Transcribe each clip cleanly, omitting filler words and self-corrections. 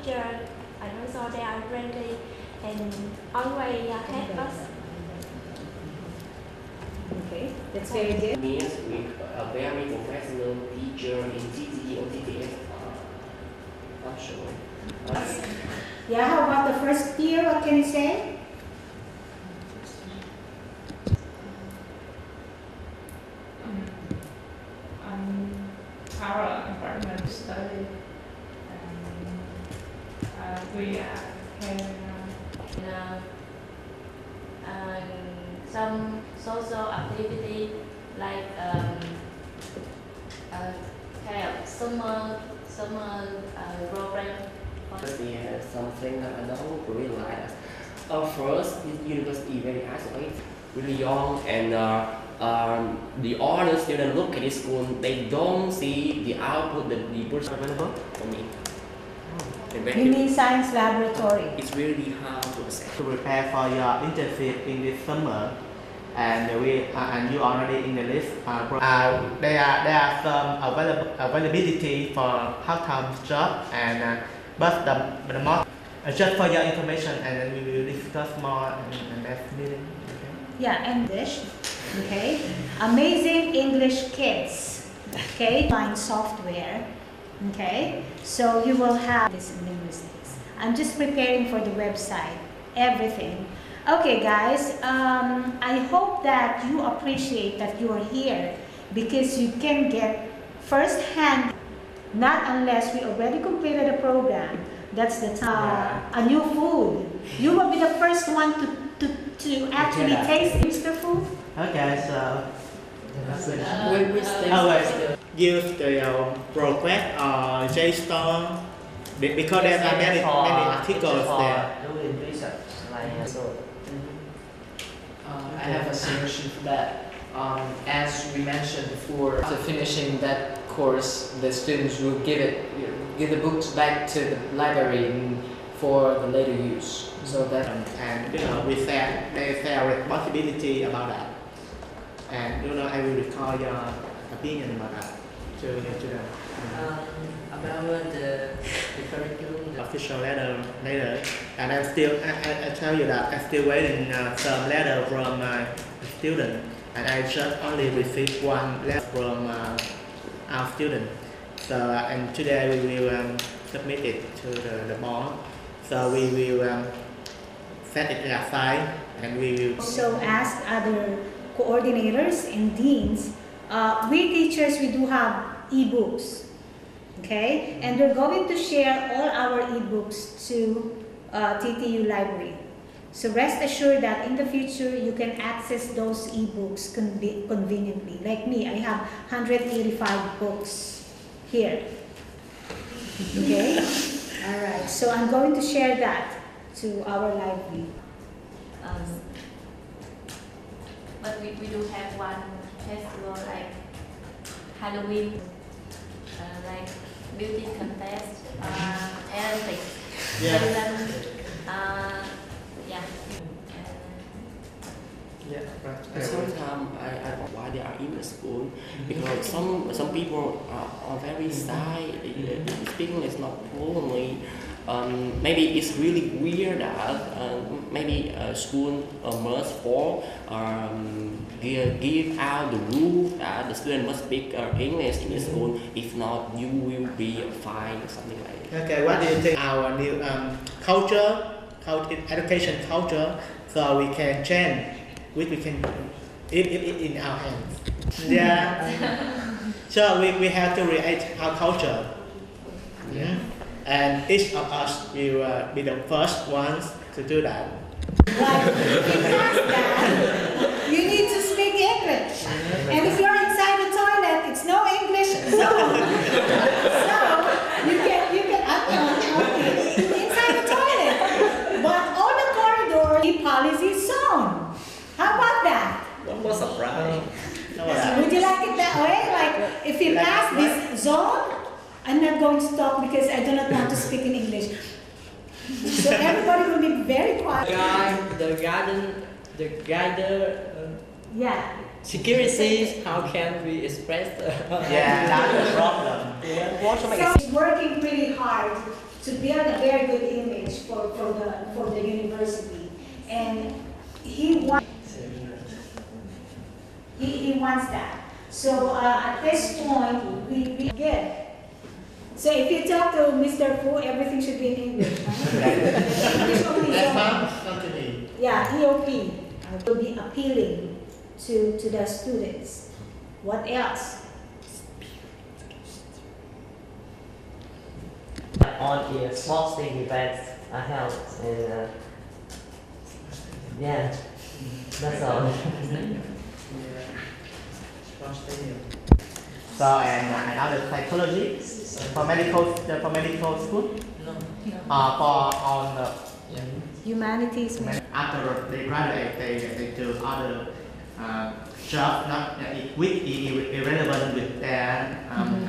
teacher and also they are friendly and always help us. Okay, that's very good. Means with a very professional teacher in TTE or TTS. Not sure. Yeah, how about the first year? What can you say? Our environment study, we can Some social activity like kind of summer program. We have something that I don't realize. First, this university very isolated, really young, and the other students look at this school, they don't see the output that the person available for me. You mean science laboratory? It's really hard to assess. To prepare for your internship in this summer, and and you already in the list. There are some availability for part-time job, and but the most just for your information, and then we will discuss more in the next meeting. Okay? Yeah, English. Okay, amazing English kids. Okay, find software. Okay, so you will have this in linguistics. I'm just preparing for the website, everything. Okay, guys, I hope that you appreciate that you are here because you can get first-hand, not unless we already completed the program. That's the a new food. You will be the first one to actually taste the food. Okay, so We always use the progress or JSTOR because there are many articles there. Doing research, like so. I have a solution for that. As we mentioned before, after finishing that course, the students will give the books back to the library for the later use. So that And we share responsibility about that. And I will recall your opinion about that to them. about the curriculum, The official letter later, and I tell you that I'm still waiting some letter from my student, and I just only received one letter from our student. So and today we will submit it to the board. So we will set it aside, and we will So ask other coordinators and deans. We teachers, we do have e-books, okay? And we're going to share all our e-books to TTU library. So rest assured that in the future, you can access those e-books conveniently. Like me, I have 185 books here, okay? All right, so I'm going to share that to our library. But we do have one festival like Halloween, like beauty contest, everything. Yeah. And then, yeah. yeah. But sometimes I why they are in the school because some people are very shy. The speaking is not fluently. Maybe it's really weird that maybe a school must for give out the rule that the student must speak English in the school. If not, you will be fined or something like that. Okay, what do you think our new education culture, so we can change, which we can it in our hands. Yeah. So we have to create our culture. Yeah. And each of us will be the first ones to do that. You need to speak English. And if you're inside the toilet, it's no English zone. So you can inside the toilet. But all the corridor policy zone. How about that? what surprise? Would you like it that way? Like if you pass this zone, I'm not going to talk because I do not want to speak in English. So everybody will be very quiet. The guider, Yeah. security, how can we express? Yeah, that's the problem. So he's working pretty hard to build a very good image for the university, and he wants that. So at this point, we good. So if you talk to Mr. Fu, everything should be in English. English only That's zone. fun to me. Yeah, EOP will be appealing to the students. What else? On the small thing events are held and yeah, that's all. So and another psychology for medical school. For on the Humanities. after they graduate, they do other job not irrelevant with their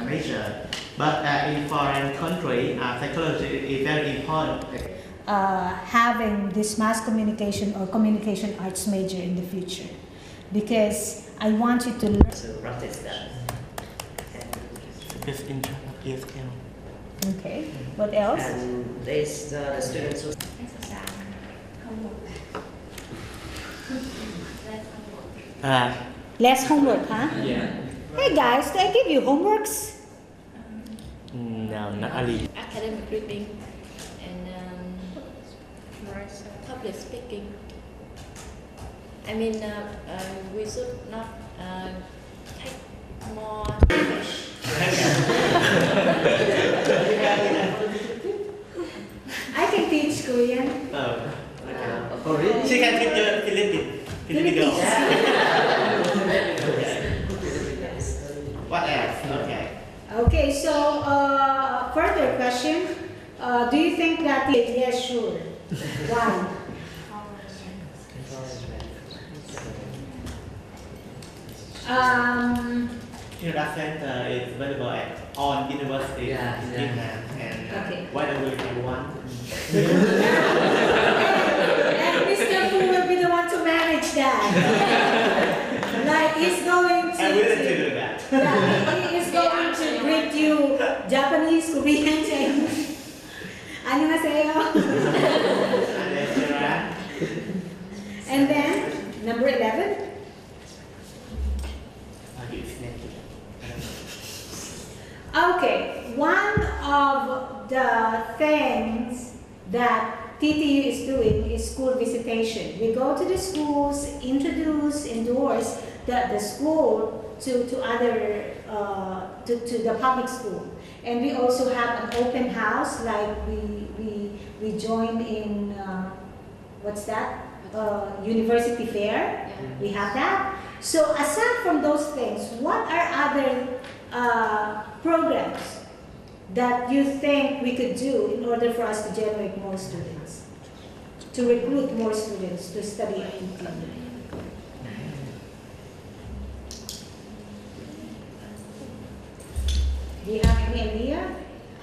major. But in foreign country, psychology is very important. Having this mass communication or communication arts major in the future, because I want you to learn. To practice that. It's in ESL. Okay. What else? And this the students who Exercise. Homework. Less homework, huh? Yeah. Hey guys, did I give you homeworks? No, not Ali. Academic reading and public speaking. I mean, we should not take more English. I can teach Korean. oh really? She can teach you Philippine girls. What else? Okay. Okay, so further question. Do you think that yes, sure. Why? That center is available at all universities Yeah, in yeah. Vietnam, and Okay. why don't we have one? And Mr. Fu will be the one to manage that. Like he's going to. I'm willing to do that. Yeah, he is going to greet you Japanese, Korean, Chinese. 안녕하세요. And then number 11. Okay, one of the things that TTU is doing is school visitation. We go to the schools, endorse the school to the public school. And we also have an open house, like we joined in, what's that? University fair. We have that. So aside from those things, what are other programs that you think we could do in order for us to generate more students, to recruit more students to study at TTU? Do you have any idea?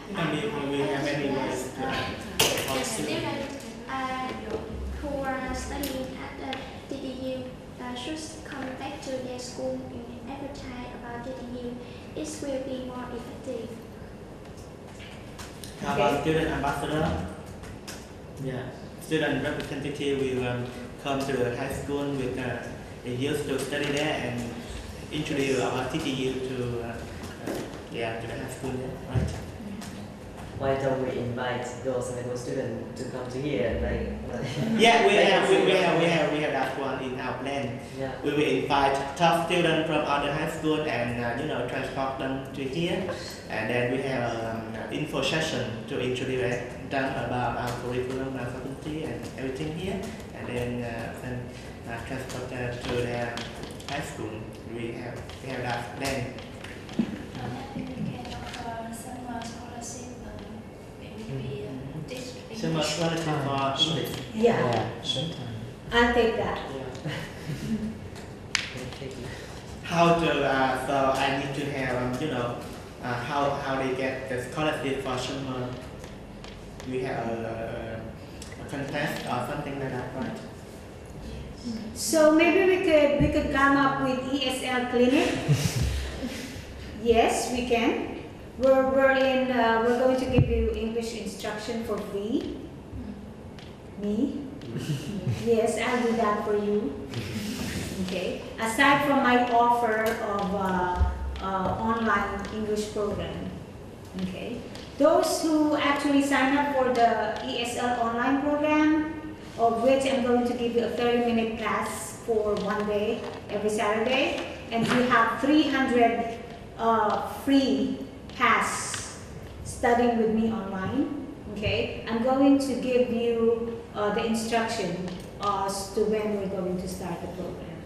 We have many ways to The students who are studying at the TTU should come back to their school and advertise about TTU. It will be more effective. How about student ambassador? Yeah, student representative will come to the high school with the youth to study there and introduce our TTU to the high school there, right? Why don't we invite those medical students to come to here? Yeah, we have that one in our plan. Yeah. We will invite top students from other high school and transport them to here, and then we have an info session to introduce them about our curriculum, our faculty, and everything here, and then transport them to their high school. We have that plan. Summer scholarship for English. Yeah, I'll take that. How to so I need to have how they get the scholarship for summer. We have a contest or something like that, right? So maybe we could come up with ESL clinic. Yes, we can. we're going to give you English instruction for free. Me? Yes, I'll do that for you. Okay. Aside from my offer of online English program. Okay. Those who actually sign up for the ESL online program, of which I'm going to give you a 30-minute class for 1 day every Saturday, and you have 300 free pass studying with me online. Okay, I'm going to give you the instruction as to when we're going to start the program.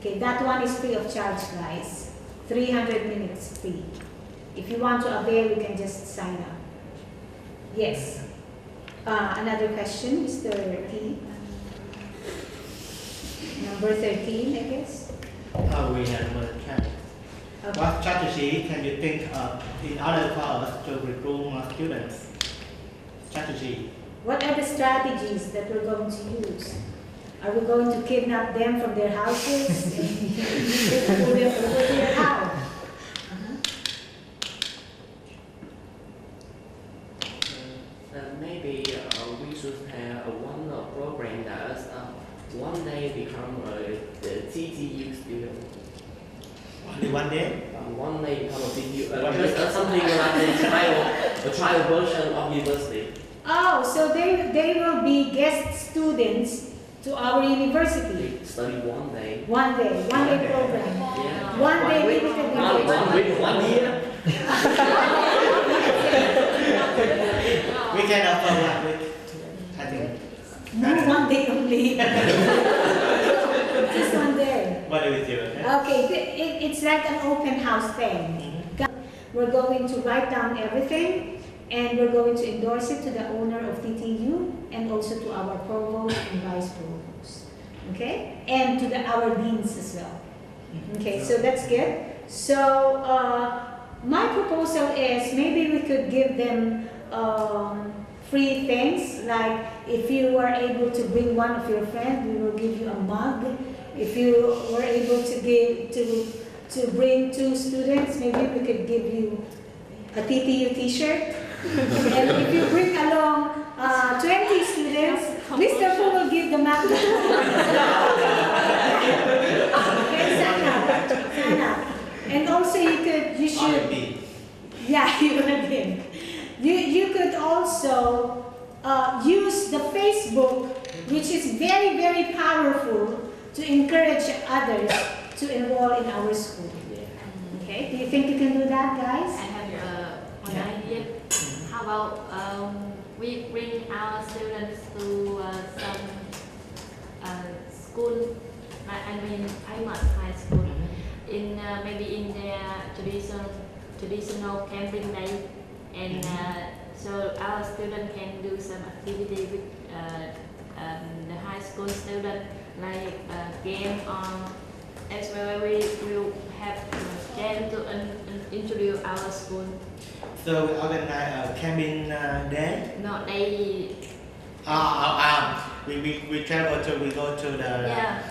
Okay, that one is free of charge, guys. 300 minutes free. If you want to avail, you can just sign up. Yes. Another question, Mr. T. Number 13, I guess. We have another chat. Okay. What strategy can you think of in order for us to recruit more students? Strategy. What are the strategies that we're going to use? Are we going to kidnap them from their houses and pull them over to your house? Maybe we should have one program that one day become a TTU student. Only 1 day? One day become a TTU. Just something like a trial version of university. Oh, so they will be guest students to our university. They study 1 day. 1 day program. Yeah. 1 day limited edition. 1 year. We can offer 1 week, I think. No, 1 day only. Just 1 day. What do we do? Okay, it's like an open house thing. We're going to write down everything, and we're going to endorse it to the owner of TTU and also to our provost and vice provost. Okay, and to our deans as well. Okay, so that's good. So my proposal is maybe we could give them free things, like if you were able to bring one of your friends, we will give you a mug. If you were able to bring 2 students, maybe we could give you a TTU t-shirt. And if you bring along 20 students, Mr. Fu will give the mug. Okay, sign up. And also you should, yeah, you will give. You could also use the Facebook, which is very, very powerful to encourage others to enroll in our school. Okay, do you think you can do that, guys? I have an idea. How about we bring our students to some school, I mean famous high school, in maybe in their traditional camping day, and so our student can do some activity with the high school student, like game as well. We will have them to introduce our school. So we organize a camping day? No, they We travel to, we go to the yeah.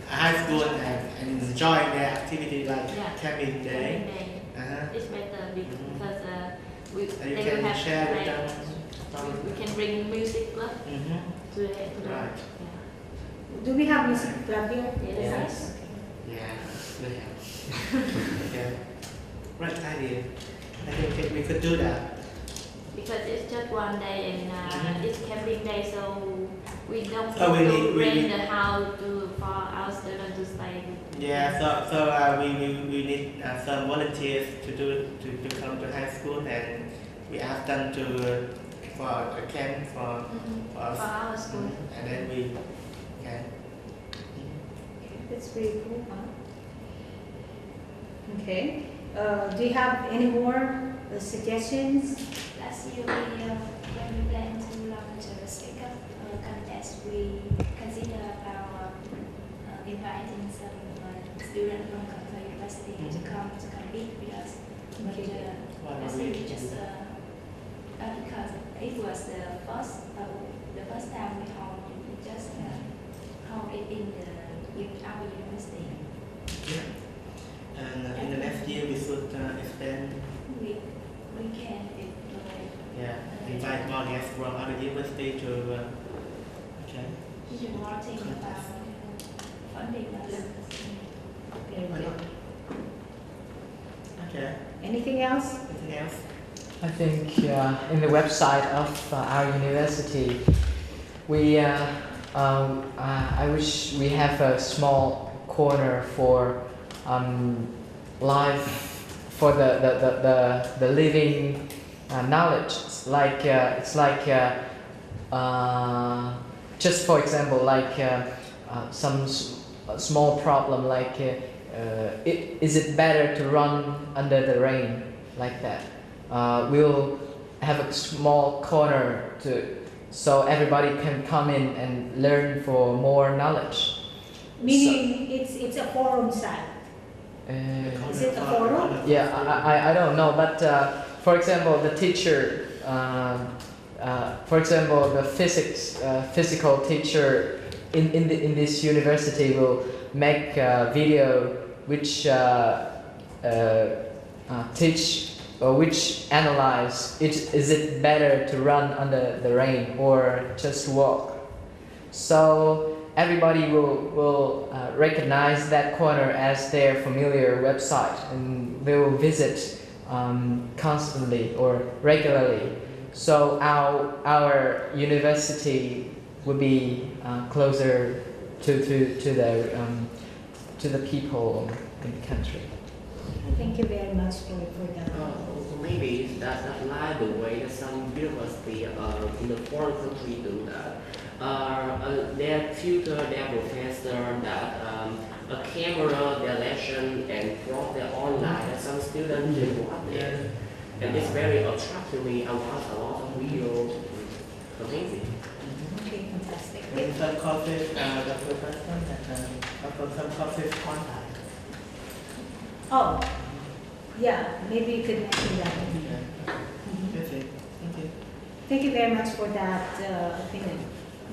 high school and enjoy their activity like Yeah. camping day. Day. Uh-huh. It's better because And you they will can have share with like, them. we can bring music club Mm-hmm. to them. Right. Do we have music club here? Yes. Yeah, we have. Yeah. Right idea. I think we could do that. Because it's just 1 day and it's camping day, so we don't So we need need- to we rent need- the house for our students to stay. Yeah, so we need some volunteers to come to high school, and we ask them to for a camp for us. For our school. And then we can. That's pretty cool, huh? Okay. Do you have any more suggestions? Last year, when we plan to launch a speaker contest, we consider about inviting some students from Kampala University to come to compete with us. But last year, we just because it was the first time we hold it, we just hold it in our university. And in the next year, we should expand. We We can if Yeah, invite more guests from other university to. Okay. you more think about funding us. Very Why good. not? Okay. Anything else? Anything else? I think in the website of our university, I wish we have a small corner for live, for the living knowledge. It's like just for example, like some small problem, like is it better to run under the rain, like that. We'll have a small corner so everybody can come in and learn for more knowledge. Meaning it's a forum site. Is it a forum? Yeah, I don't know, but for example, the teacher, for example, the physical teacher in this university will make a video which teach or which analyze is it better to run under the rain or just walk. So everybody will recognize that corner as their familiar website, and they will visit constantly or regularly. So our university will be closer to the people in the country. Thank you very much for that. Maybe that's like the way that some university in the foreign country do that. Their tutor, their professor, that a camera, their lesson, and from their online, that some students will watch there. And it's very attractive to me. I watch a lot of videos. Amazing. Okay, fantastic. Maybe some courses, the professor that some courses contact. Oh, yeah, maybe you could mention that. That's it. Thank you. Thank you very much for that opinion.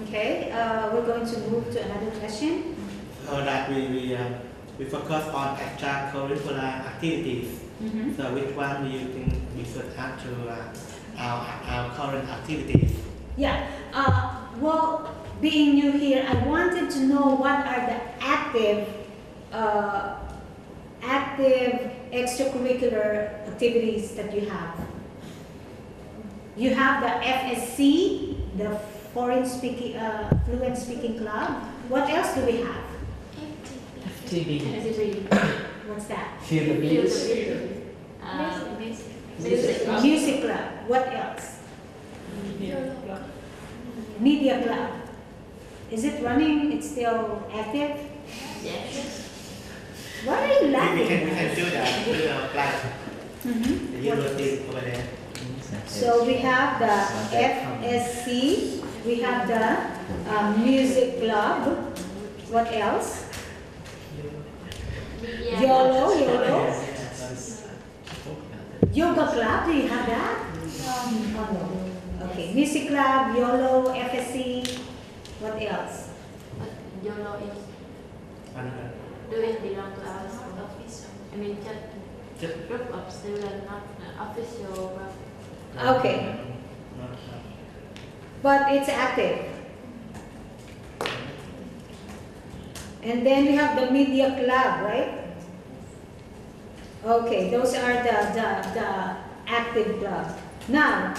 Okay, we're going to move to another question. So that we focus on extracurricular activities. Mm-hmm. So which one do you think we should add to our current activities? Yeah, well, being new here, I wanted to know what are the active extracurricular activities that you have. You have the FSC, the Fluent Speaking Club. What else do we have? FTB. What's that? Feel the beats. Music Club. What else? Media Club. Is it running? It's still active? Yes. Why are you We laughing? can do that. Like Mhm. the university over there. So we have the FSC, we have the music club. What else? Yeah. YOLO. Yoga club, do you have that? Oh no. Okay, music club, YOLO, FSC. What else? But YOLO is Another. do it belong to our school? I mean, just group of students, not official. Okay, but it's active. And then we have the media club, right? Okay, those are the active club. Now,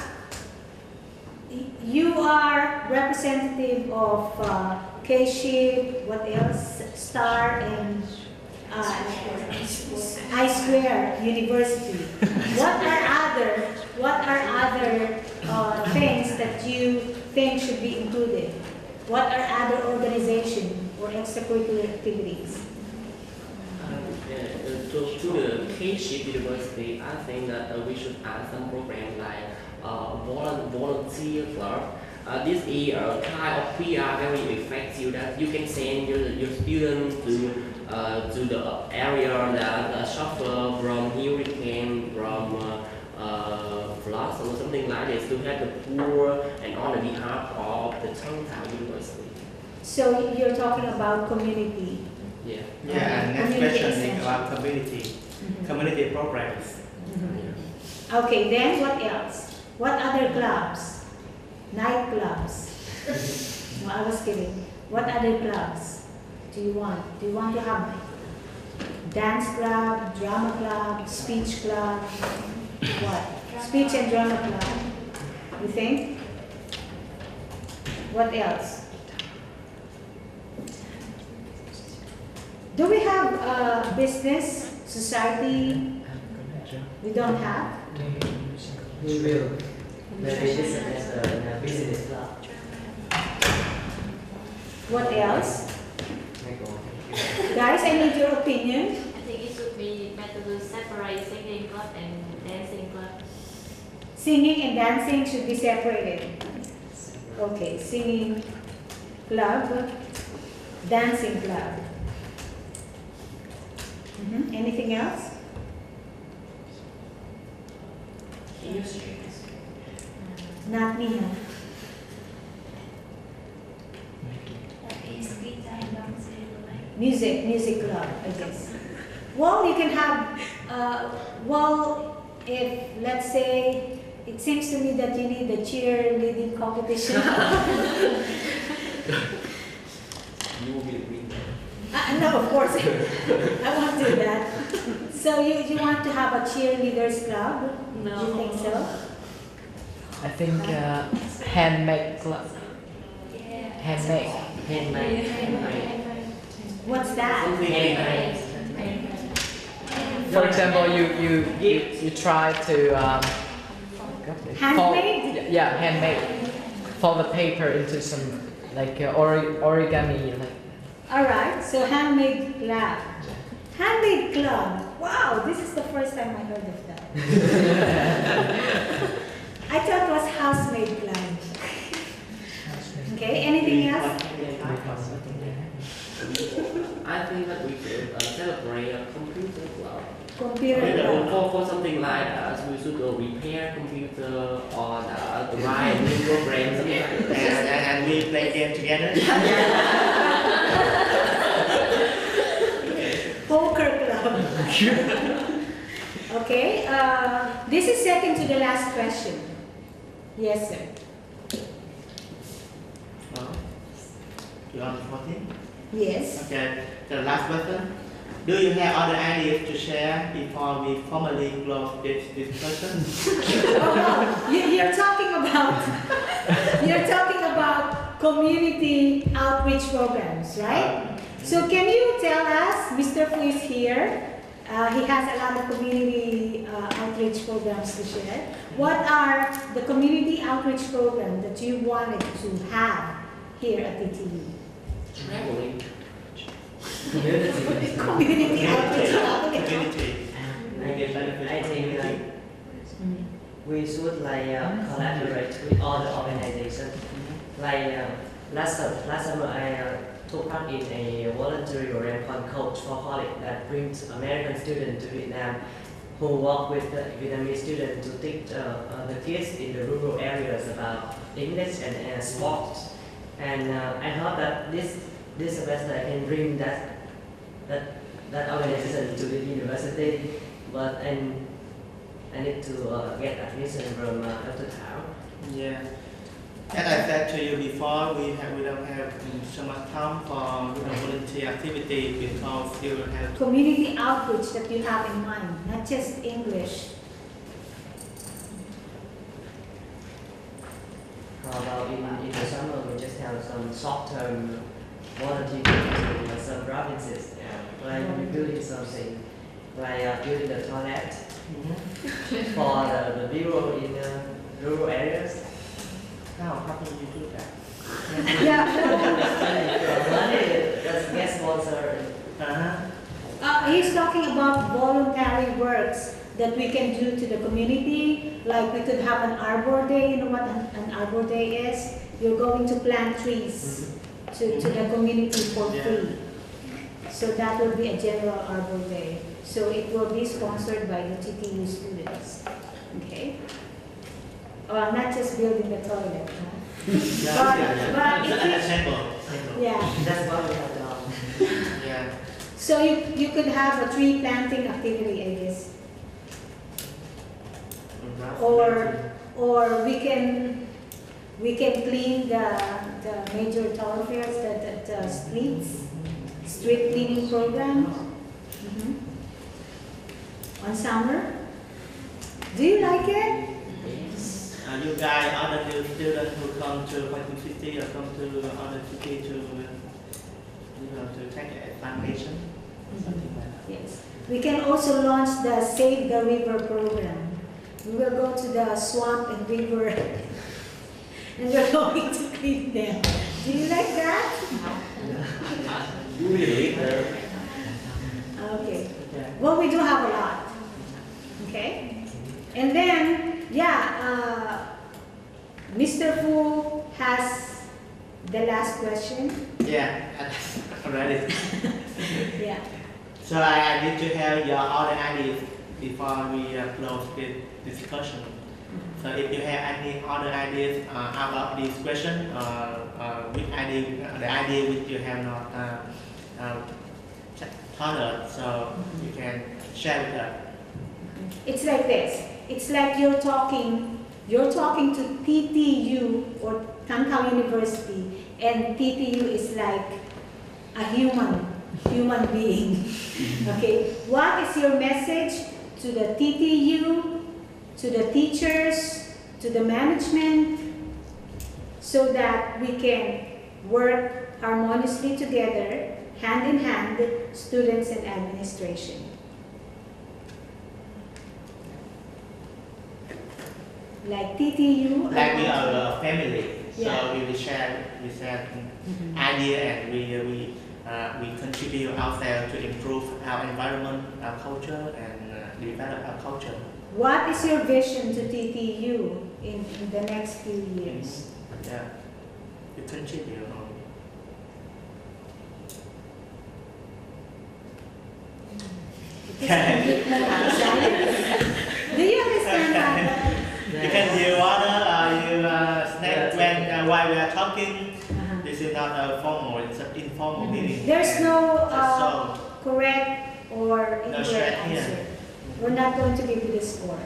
you are representative of K-Ship, what else? Star and I-Square University. What are other things that you think should be included? What are other organizations or extracurricular activities? To the K-Ship University, I think that we should add some program like volunteer club. This is a kind of PR very effective that you can send your students to the area that suffer from hurricane, from floods or something like this to help the poor and on the behalf of the Changchun University. So you're talking about community. Yeah. Yeah, and next Community question is extension. about community programs. Okay, then what else? What other clubs? Night clubs. No, I was kidding. What other clubs do you want? Do you want to have dance club, drama club, speech club? What? Speech and drama club. You think? What else? Do we have business, society? We don't have? We will. Maybe this is a business club. What else? Guys, I need your opinion. I think it should be better to separate singing club and dancing club. Singing and dancing should be separated. Okay, singing club, dancing club. Anything else? Not me, huh? Music club, I guess. Well, you can have, if, let's say, it seems to me that you need a cheerleading competition. You will be the winner. No, of course, I won't do that. So you want to have a cheerleaders club? No. You think so? I think handmade club. Handmade. What's that? For example, you try to Handmade? yeah, handmade. Fold the paper into some like origami. Like. All right. So handmade club. Handmade club. Wow, this is the first time I heard of that. I thought it was housemaid club. Okay. Anything else? I think that we should celebrate a computer club. Computer club. For something like we should repair computer or write new program, something like that. And we play game together. Poker club. Okay. This is second to the last question. Yes, sir. You want 14? Yes. Okay, the last question. Do you have other ideas to share before we formally close this discussion? You're talking about community outreach programs, right? So can you tell us, Mr. Fu is here. He has a lot of community outreach programs to share. What are the community outreach programs that you wanted to have here at TTU? Traveling. Community outreach program. Community. I think we should collaborate with all the organizations. Last summer I took part in a voluntary program called Coach for College that brings American students to Vietnam who work with the Vietnamese students to teach the kids in the rural areas about English and sports. And I hope that this semester I can bring that organization to the university, but I need to get admission from Dr. Thao. Yeah. As I said to you before, we don't have so much time for volunteer activity because you have Community outreach that you have in mind, not just English. How about in the summer we just have some short-term volunteer in some provinces, like building something, like building the toilet for the people in rural areas. how can you do that? Yeah. Money, that's guest sponsor. He's talking about voluntary works that we can do to the community. Like we could have an Arbor Day. You know what an Arbor Day is? You're going to plant trees to the community for free. So that will be a general Arbor Day. So it will be sponsored by the TTU students. Okay? Not just building the toilet. Huh? But if Simple. yeah. That's what we have done. Yeah. So you could have a tree planting activity, I guess. or we can clean the major thoroughfares, the street cleaning program. On summer. Do you like it? You guys, other new students who come to Quantum City or come to other city to take an examination, something like that. Yes. We can also launch the Save the River program. We will go to the swamp and river and we're going to clean them. Do you like that? Really? Okay. Well, we do have a lot. Okay? And then, Mr. Fu has the last question. Yeah, already. Yeah. So I need to have your other ideas before we close the discussion. So if you have any other ideas out of this question, which idea, the idea which you have not thought of, so you can share with us. It's like this. It's like you're talking to TTU or Tan Khao University, and TTU is like a human being. Okay, what is your message to the TTU, to the teachers, to the management, so that we can work harmoniously together, hand in hand, students and administration? Like TTU. Like we are a family, Yeah. so we will share idea, and we contribute ourselves to improve our environment, our culture, and develop our culture. What is your vision to TTU in the next few years? Yeah, we contribute. Do you understand that? Because you order, you snack when while we are talking. Uh-huh. This is not a formal; it's an informal meeting. There's no So correct or incorrect straight answer. here. We're not going to give you the score.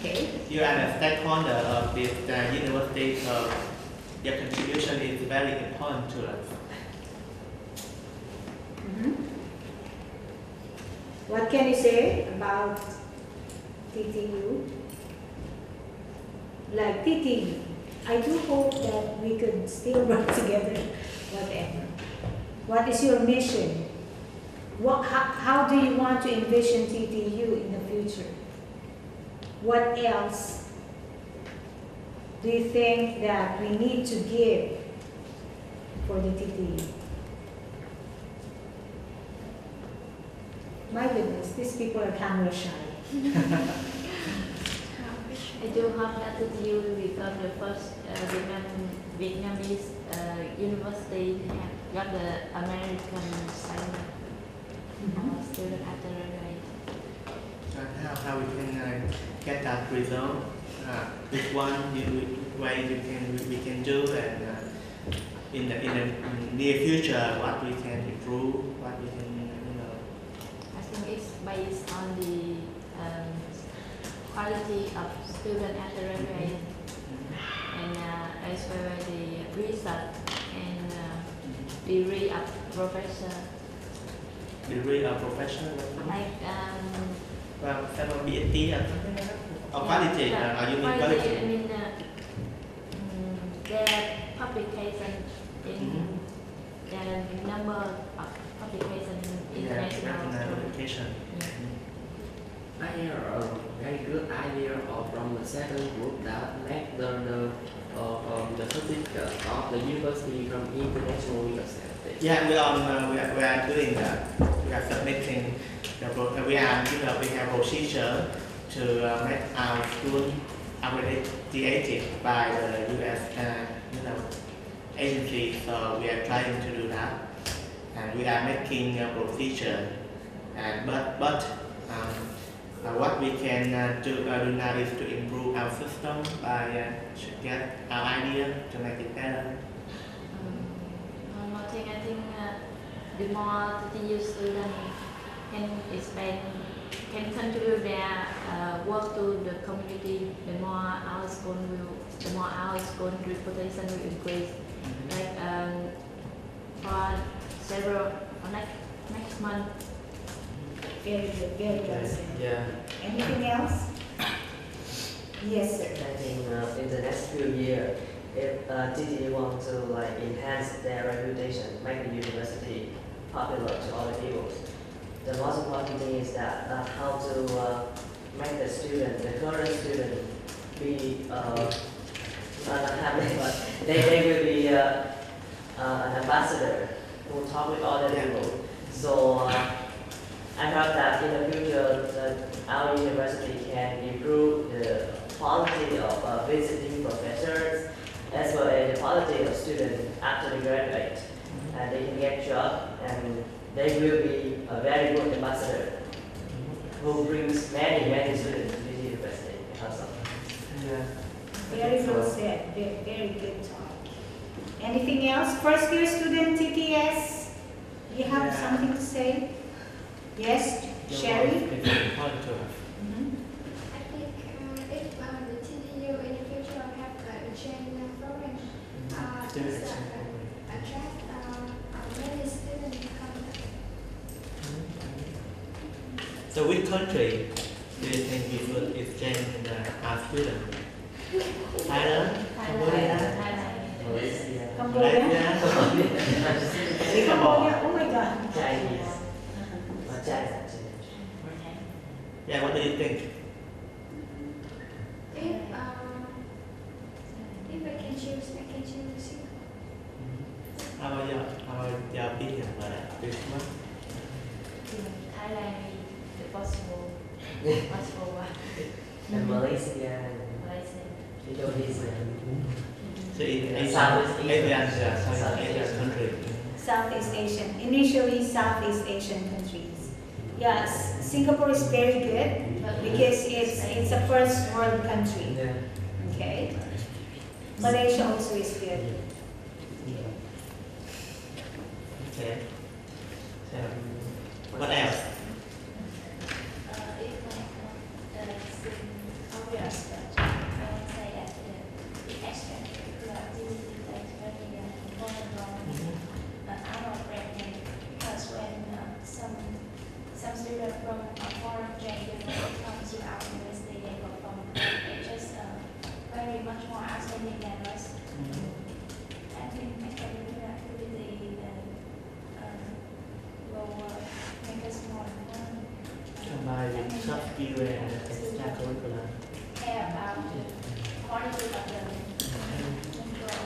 Okay. you are a stakeholder of this university, so your contribution is very important to us. What can you say about TTU? Like TTU, I do hope that we could still work together, whatever. What is your mission? How do you want to envision TTU in the future? What else do you think that we need to give for the TTU? My goodness, these people are camera shy. I do hope that TTU will become the first Vietnamese university to have got the American sign student after graduate. How we can get that result? Which way we can do, and in the near future, what we can improve, what we can I think it's based on the quality of student after graduate and as well as the research and degree of professor. degree of professional. Like Well, PhD or something like that. Or quality, are you mean quality, quality? I mean their publication in their number of publication in Yeah, international. recognized education. I hear a very good idea from the second group that make the certificate of the university from international university. Yeah, we are doing that. We are submitting we have procedure to make our school accredited by the U.S. Agency. So we are trying to do that, and we are making a procedure. And but what we can do now is to improve our system by get our idea to make it better. One more thing, I think the more TTU students can expand can contribute their work to the community, the more our school reputation will increase. Like for several for next month. Very good, very well said. Yeah. Anything else? Yes, sir. I think in the next few years, if TTU want to like enhance their reputation, make the university popular to other people, the most important thing is that how to make the student, the current student, be not happy, but they will be an ambassador who talk with other people. So I heard that in the future, our university can improve the quality of visiting professors as well as the quality of students after they graduate. And they can get job and they will be a very good ambassador who brings many students to this university. Also. Yeah. Very well said. Very good talk. Anything else? First year student TTS, you have Yeah. something to say? Yes, Sherry? It's important to us. Mhm. I think if the TDU in the future have a change program, Student this exchange program. attract many students to come. So which country do you think we should exchange our students? Thailand? Cambodia? Malaysia. Cambodia? Singapore? Cambodia? Oh my God. Chinese. Uh-huh. China. Yeah, what do you think? If I can choose, I can choose Singapore. How about your opinion about this one? Thailand is possible one. And Malaysia. Malaysia. Indonesia. So in Southeast Asia. Southeast Asian country. Southeast Asian, initially Southeast Asian countries. Yes, Singapore is very good because it's a first world country. Yeah. Okay. Malaysia also is good. Okay. So, what else? Obvious, but I would say that the extracurricular activity is very important role our brain, because when some students from a foreign country come to our university, they perform, they just very much more outstanding than us. I think extracurricular activity will make us more important. Combine with soft skill and extracurricular. Care about the quality of the control,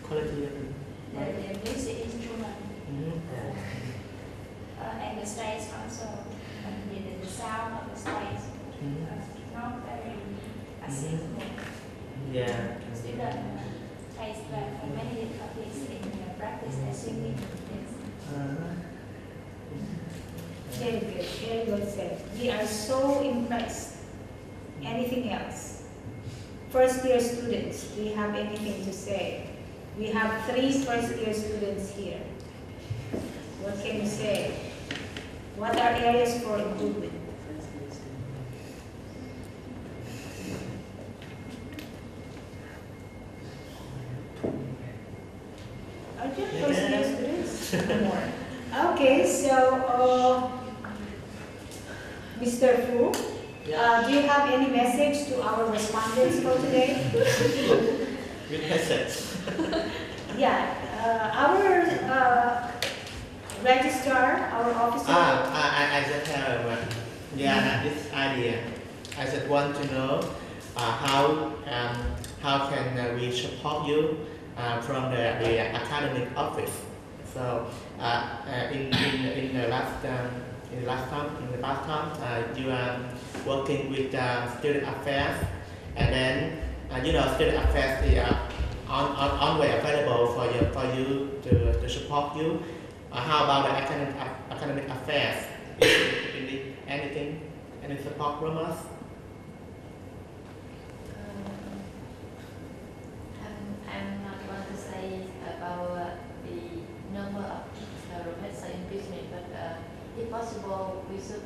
Quality of the music instrument, Mhm. and the stage also, the sound of the stage, Mhm. not very accessible. Yeah. Student takes many difficulties in practice their singing. Very good, very well said. We are so impressed. Anything else? First year students, do you have anything to say? We have 3 first year students here. What can you say? What are areas for improvement? Are there first year students? No more. Okay, so Mr. Fu, do you have any message to our respondents for today? Good message. Yeah, our registrar, our officer. I just have this idea. I just want to know how can we support you from the academic office. So in the past time, you are working with student affairs, and then student affairs is always available for you to support you. How about the academic affairs? Any support from us? I'm not going to say about the number of professors in business, but if possible, we should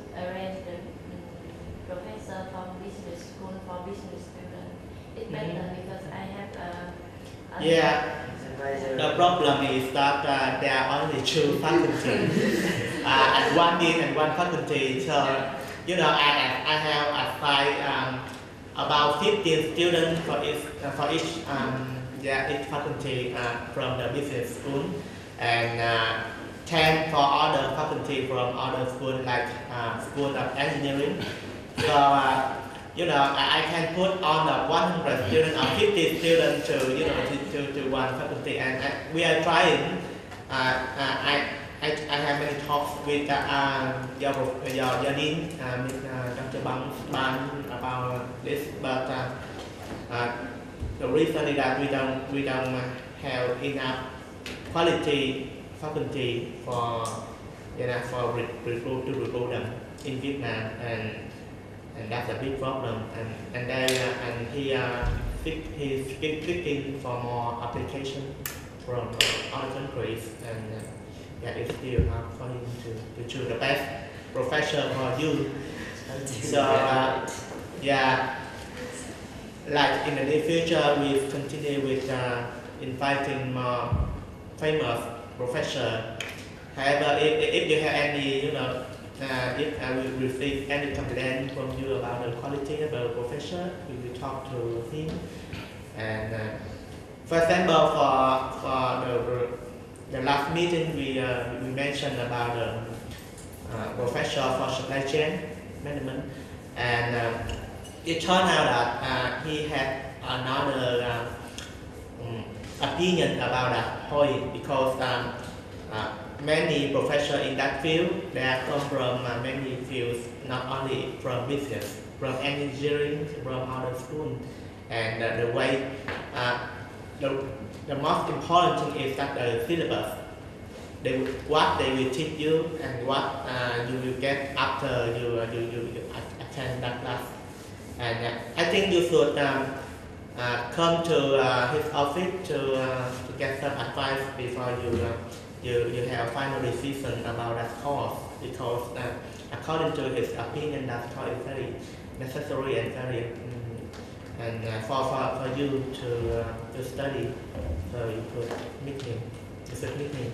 better because I have a Yeah. Supervisor. The problem is that there are only 2 faculty, and 1 dean and 1 faculty. So, you know, I have assigned about 15 students for each each faculty from the business school, and 10 for other faculty from other school like School of Engineering. So, you know, I can put on the 100 students or 50 students to, you know, to one faculty, and we are trying. I have many talks with your dean, Dr. Ban about this, but the reason is that we don't have enough quality faculty for, you know, for recruit them in Vietnam, and that's a big problem. And he's seeking for more application from other countries, and yeah, it's still hard for him to choose the best professor for you. So yeah, like in the near future, we continue with inviting more famous professor. However, if you have any, you know, if I will receive any complaint from you about the quality of the professor, we will talk to him. And for example, for the last meeting, we mentioned about the professor for supply chain management, and it turned out that he had another opinion about that point, because many professors in that field, they come from many fields, not only from business, from engineering, from other schools, and the way the most important thing is that the syllabus, what they will teach you and what you will get after you attend that class. And I think you should come to his office to get some advice before you have a final decision about that course, because according to his opinion, that course is very necessary and very for you to study. So you could meet him. You should meet him.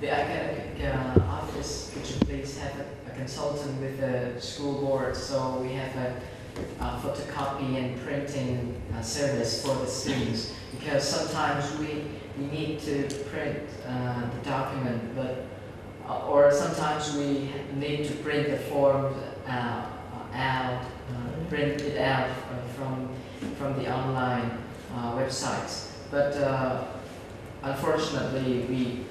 The academic office, could you please have a consultant with the school board, so we have a photocopy and printing service for the students, because sometimes we need to print the document, but or sometimes we need to print the form print it out from the online websites. But unfortunately, we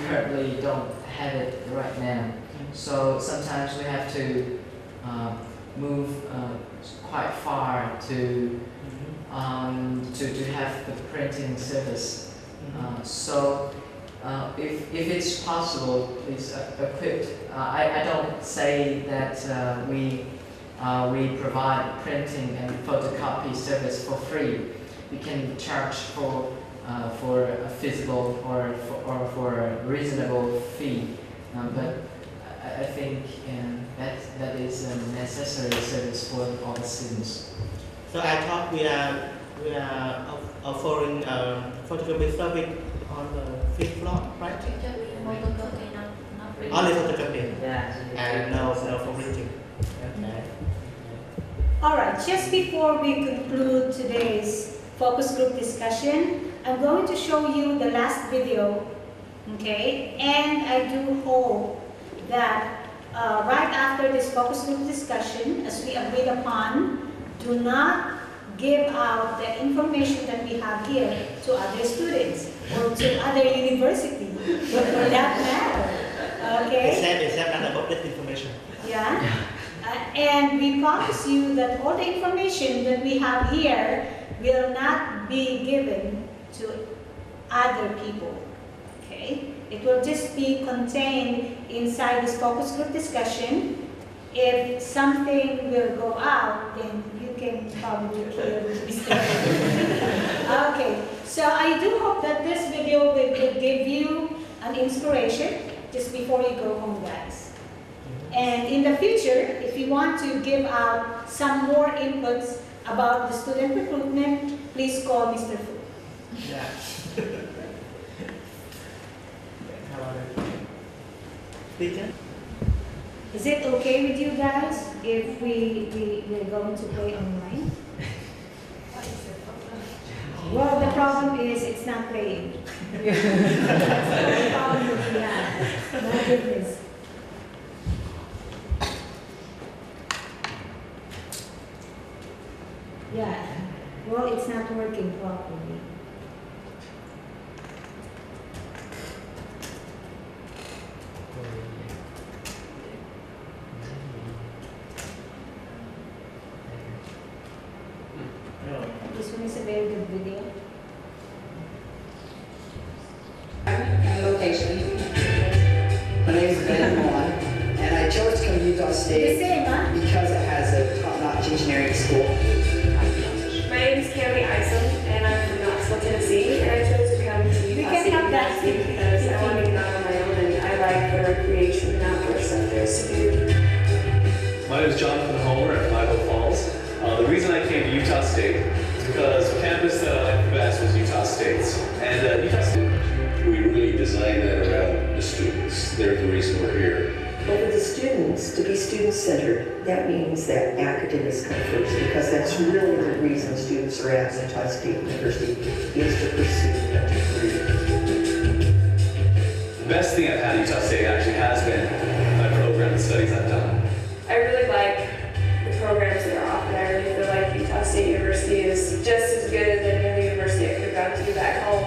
currently don't have it right now. So sometimes we have to move quite far to have the printing service. So if it's possible, please equip. I don't say that we provide printing and photocopy service for free. We can charge for a feasible or for a reasonable fee, but I think that is a necessary service for all the students. So I thought we are offering photocopy service on the 5th floor, right? Only photocopy. Yeah. And no for printing. Okay. All right, just before we conclude today's focus group discussion, I'm going to show you the last video, okay? And I do hope that right after this focus group discussion, as we agreed upon, do not give out the information that we have here to other students or to other universities, for that matter, okay? Except about this information. Yeah. And we promise you that all the information that we have here will not be given to other people, okay? It will just be contained inside this focus group discussion. If something will go out, then you can probably hear this. Okay, so I do hope that this video will give you an inspiration just before you go home, guys. And in the future, if you want to give out some more inputs about the student recruitment, please call Mr. Fu. Yeah. How about it? Teacher? Is it okay with you guys if we're going to play online? Well, the problem is it's not playing. That's the problem we have. My goodness. Yeah. Well, it's not working properly. This one is a very good video. Location. My name is Ben Moore, and I chose to come to Utah The State same, huh? because it has a top-notch engineering school. My name is Kaylee Isom, and I'm from Knoxville, Tennessee, and I chose to come to We Utah can State have that. University because I want to get out on my own, and I like the recreation and outdoor stuff there's to do. My name is Jonathan Homer at Flagler Falls. The reason I came to Utah State is because the campus that I liked the best was Utah State's. And Utah State, we really design that around the students. They're the reason we're here. But for the students, to be student-centered, that means that academics come first, because that's really the reason students are at Utah State University, is to pursue a degree. the best thing I've had at Utah State actually has been my program and studies I've done. I really like the programs that are offered. I really feel like Utah State University is just as good as any other university I could have gone to back home.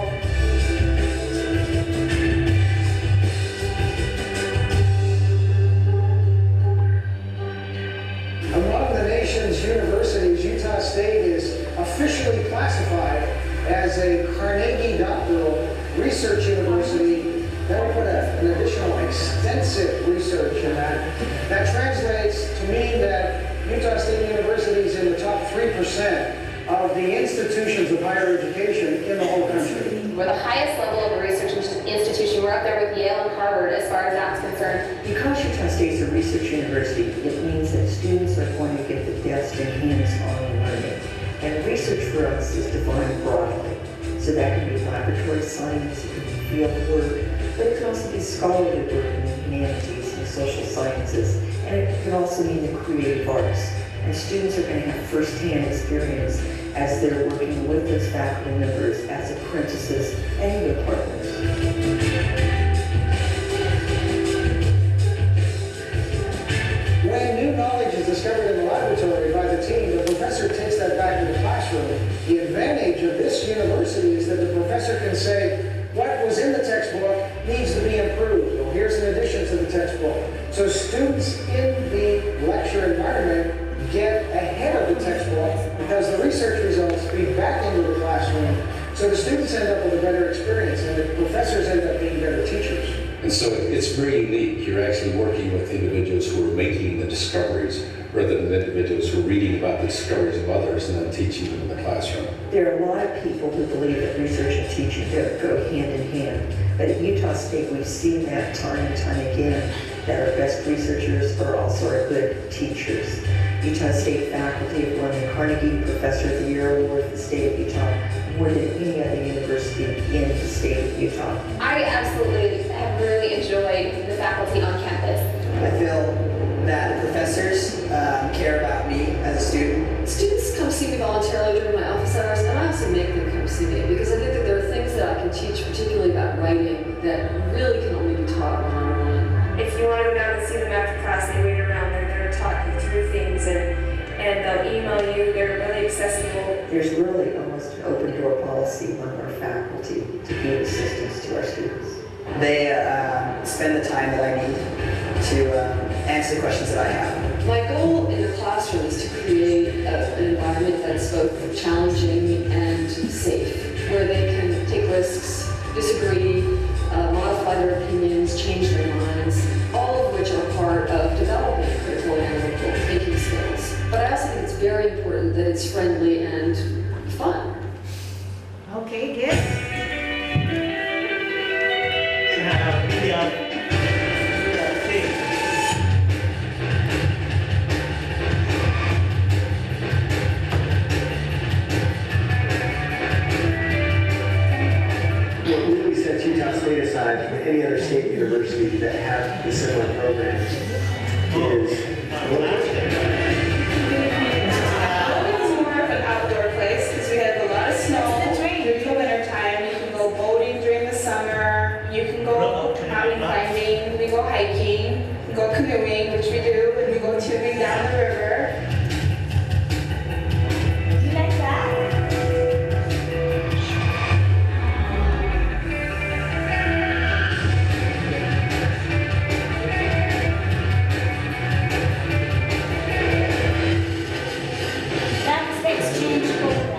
Among the nation's universities, Utah State is officially classified as a Carnegie Doctoral Research University. That will put an additional extensive research in that. That translates to mean that Utah State University is in the top 3% of the institutions of higher education in the whole country. We're the highest level of a research institution. We're up there with Yale and Harvard as far as that's concerned. Because Utah State is a research university, it means that students are going to get the best in hands-on learning. And research for us is defined broadly. So that can be laboratory science, it can be field work, but it can also be scholarly work in the humanities and social sciences, and it can also mean the creative arts. And students are going to have first-hand experience as they're working with those faculty members as apprentices and even partners. When new knowledge is discovered in the laboratory by the team, the professor takes that back to the classroom. The advantage of this university is that the professor can say, what was in the textbook needs to be improved. Well, here's an addition to the textbook. So students in the lecture environment get ahead of the textbook because the research results feed back into the classroom. So the students end up with a better experience and the professors end up being better teachers. And so it's very unique. You're actually working with individuals who are making the discoveries rather than individuals who are reading about the discoveries of others and then teaching them in the classroom. There are a lot of people who believe that research and teaching go hand in hand. But at Utah State, we've seen that time and time again, that our best researchers are also our good teachers. Utah State faculty have won the Carnegie Professor of the Year Award for the state of Utah more than any other university in the state of Utah. I absolutely have really enjoyed the faculty on campus. I feel that the professors care about me as a student. Students come see me voluntarily during my office hours, and I also make them come see me because I think that there are things that I can teach, particularly about writing, that really can only be taught one-on-one. If you want to go down and see them after class, they wait around. They're there to talk you through things, and they'll email you. They're really accessible. There's really almost an open door policy among our faculty to be of assistance to our students. They spend the time that I need to answer the questions that I have. My goal in the classroom is to create an environment that's both challenging and safe, where they can take risks, disagree, modify their opinions, change their minds, all of which are part of developing critical analytical thinking skills. But I also think it's very important that it's friendly and fun. Okay, good. from any other state university that have the similar programs is It's more of an outdoor place because we have a lot of snow during the winter time. You can go boating during the summer. You can go mountain climbing. We go hiking. We go canoeing, which we do, and we go tubing down the river. You like that? That's the exchange program.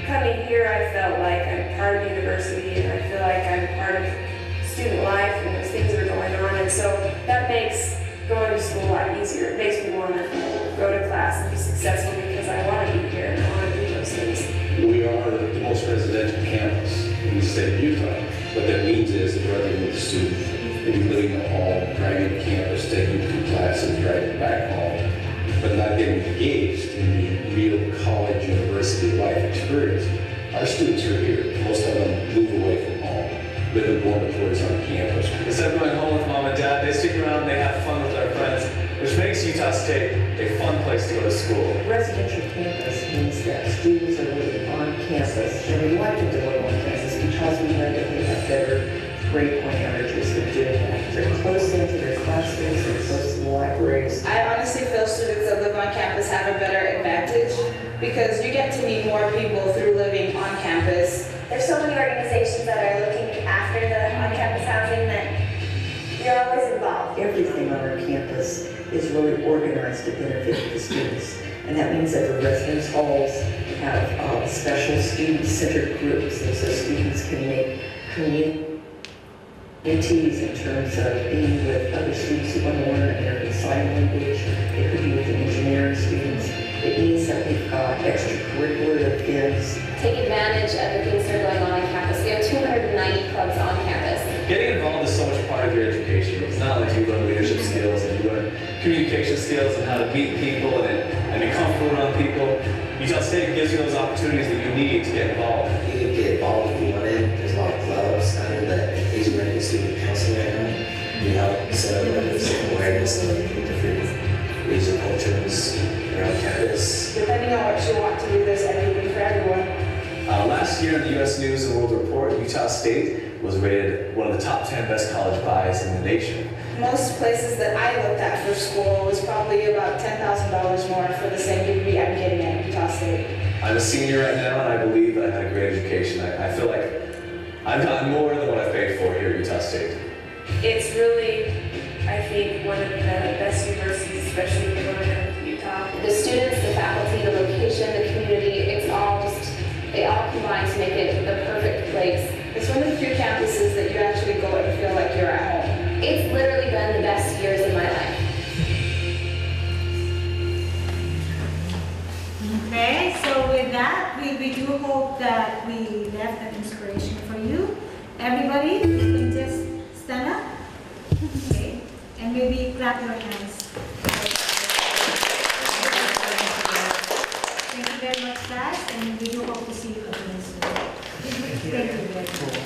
Coming here, I felt like I'm part of the university, and I feel like I'm part of student life, and there's things that are going on, and so that makes going to school a lot easier. It makes me want to go to class and be successful because I want to be here and I want to do those things. We are the most residential campus in the state of Utah. What that means is that rather than the student maybe living at home, driving to campus, taking 2 classes, driving back home, but not getting engaged in the real college, university life experience, our students are here. Most of them move away from home, live in dormitories on campus. Instead of going home with mom and dad, they stick around, they have fun with their friends, which makes Utah State a fun place to go to school. Residential campus means that students are living on campus, and we like to live on campus because we know that they have better grade point averages than doing that. They're close into their classrooms, they're close to the libraries. I honestly feel students that live on campus have a better advantage because you get to meet more people through living on campus. There's so many organizations that are looking after the on-campus housing that you're always involved. Everything on our campus is really organized to benefit the students. And that means that the residence halls have special student-centered groups, and so students can make communities in terms of being with other students who want to learn American Sign Language. It could be with the engineering students. It means that we've got extracurricular events. Take advantage of the things that are going on campus. We have 290 clubs on campus. Getting involved is so much part of your education. It's not like you learn leadership skills and you learn communication skills and how to meet people and be comfortable around people. Utah State gives you those opportunities that you need to get involved. You can get involved if you want in. There's a lot of clubs. I know that Asian American Student Council right now. We help set up like some awareness of different Asian cultures around campus. Depending on what you want to do, there's everything for everyone. Last year in the U.S. News and World Report, Utah State was rated one of the top 10 best college buys in the nation. Most places that I looked at for school was probably about $10,000 more for the same degree I'm getting at Utah State. I'm a senior right now, and I believe that I had a great education. I feel like I've gotten more than what I paid for here at Utah State. It's really, I think, one of the best universities, especially if you want to come to Utah. The students, the faculty, the location, the community, it's all just, they all combine to make it the perfect place. It's one of the few campuses that you actually go and feel like you're at home. It's literally been the best years of my life. Okay, so with that, we do hope that we left an inspiration for you. Everybody, you can just stand up, okay, and maybe clap your hands. Thank you very much, class, and we do hope to see you again soon. Thank you very much.